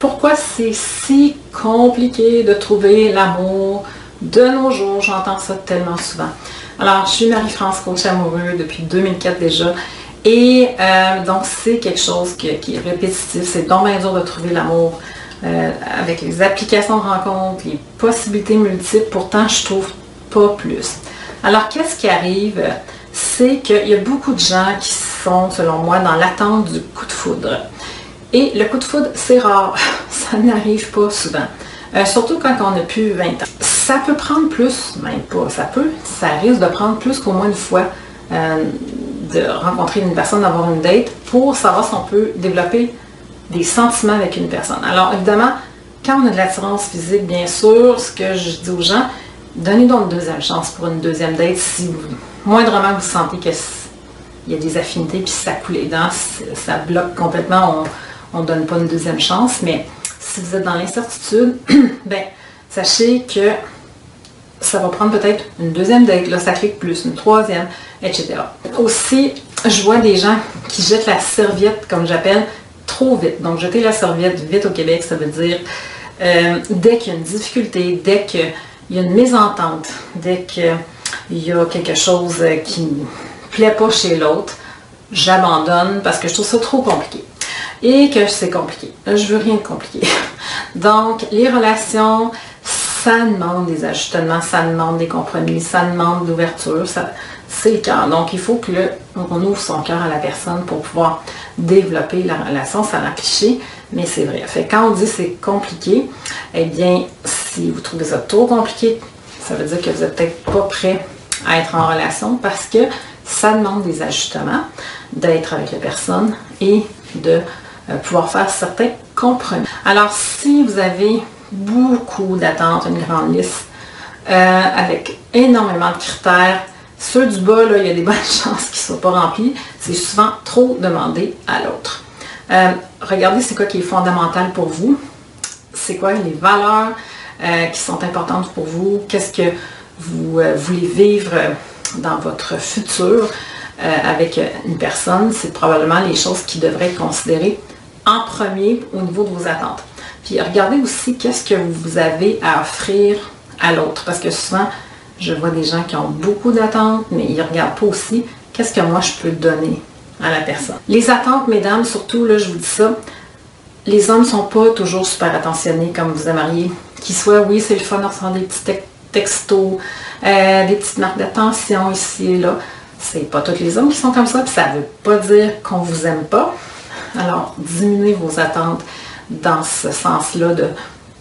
Pourquoi c'est si compliqué de trouver l'amour de nos jours? J'entends ça tellement souvent. Alors, je suis Marie-France, coach amoureux depuis 2004 déjà. Et donc, c'est quelque chose qui est répétitif. C'est donc bien dur de trouver l'amour avec les applications de rencontres, les possibilités multiples. Pourtant, je trouve pas plus. Alors, qu'est-ce qui arrive? C'est qu'il y a beaucoup de gens qui sont, selon moi, dans l'attente du coup de foudre. Et le coup de foudre, c'est rare. Ça n'arrive pas souvent. Surtout quand on a plus 20 ans. Ça peut prendre plus, même pas, ça risque de prendre plus qu'au moins une fois de rencontrer une personne, d'avoir une date, pour savoir si on peut développer des sentiments avec une personne. Alors évidemment, quand on a de l'attirance physique, bien sûr, ce que je dis aux gens, donnez donc une deuxième chance pour une deuxième date si vous, moindrement vous sentez qu'il y a des affinités puis ça coule les dents, ça bloque complètement, on ne donne pas une deuxième chance, mais si vous êtes dans l'incertitude, ben, sachez que ça va prendre peut-être une deuxième date, là ça clique plus, une troisième, etc. Aussi, je vois des gens qui jettent la serviette, comme j'appelle, trop vite. Donc, jeter la serviette vite au Québec, ça veut dire dès qu'il y a une difficulté, dès qu'il y a une mésentente, dès qu'il y a quelque chose qui ne plaît pas chez l'autre, j'abandonne parce que je trouve ça trop compliqué. Et que c'est compliqué. Je veux rien de compliqué. Donc, les relations, ça demande des ajustements, ça demande des compromis, ça demande d'ouverture, c'est le cœur. Donc, il faut que on ouvre son cœur à la personne pour pouvoir développer la relation. Ça a l'air cliché, mais c'est vrai. Fait quand on dit c'est compliqué, eh bien, si vous trouvez ça trop compliqué, ça veut dire que vous n'êtes peut-être pas prêt à être en relation parce que ça demande des ajustements, d'être avec la personne et de pouvoir faire certains compromis. Alors, si vous avez beaucoup d'attentes, une grande liste, avec énormément de critères, ceux du bas, là, il y a des bonnes chances qu'ils ne soient pas remplis. C'est souvent trop demandé à l'autre. Regardez c'est quoi qui est fondamental pour vous. C'est quoi les valeurs qui sont importantes pour vous. Qu'est-ce que vous voulez vivre dans votre futur avec une personne. C'est probablement les choses qui devraient être considérées en premier au niveau de vos attentes. Puis regardez aussi qu'est-ce que vous avez à offrir à l'autre. Parce que souvent, je vois des gens qui ont beaucoup d'attentes, mais ils ne regardent pas aussi qu'est-ce que moi je peux donner à la personne. Les attentes, mesdames, surtout, là, je vous dis ça, les hommes ne sont pas toujours super attentionnés comme vous aimeriez. Qu'ils soient, oui, c'est le fun de recevoir des petits textos, des petites marques d'attention ici et là. C'est pas tous les hommes qui sont comme ça, puis ça ne veut pas dire qu'on vous aime pas. Alors, diminuez vos attentes dans ce sens-là de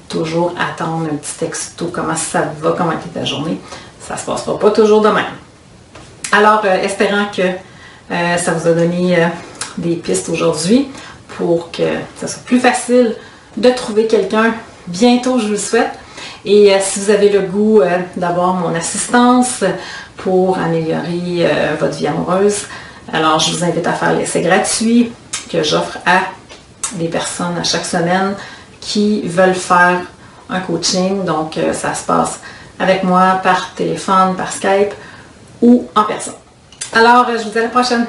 toujours attendre un petit texto, comment ça va, comment était ta journée. Ça ne se passera pas toujours de même. Alors, espérant que ça vous a donné des pistes aujourd'hui pour que ça soit plus facile de trouver quelqu'un. Bientôt, je vous le souhaite. Et si vous avez le goût d'avoir mon assistance pour améliorer votre vie amoureuse, alors je vous invite à faire l'essai gratuit que j'offre à des personnes à chaque semaine qui veulent faire un coaching. Donc, ça se passe avec moi par téléphone, par Skype ou en personne. Alors, je vous dis à la prochaine.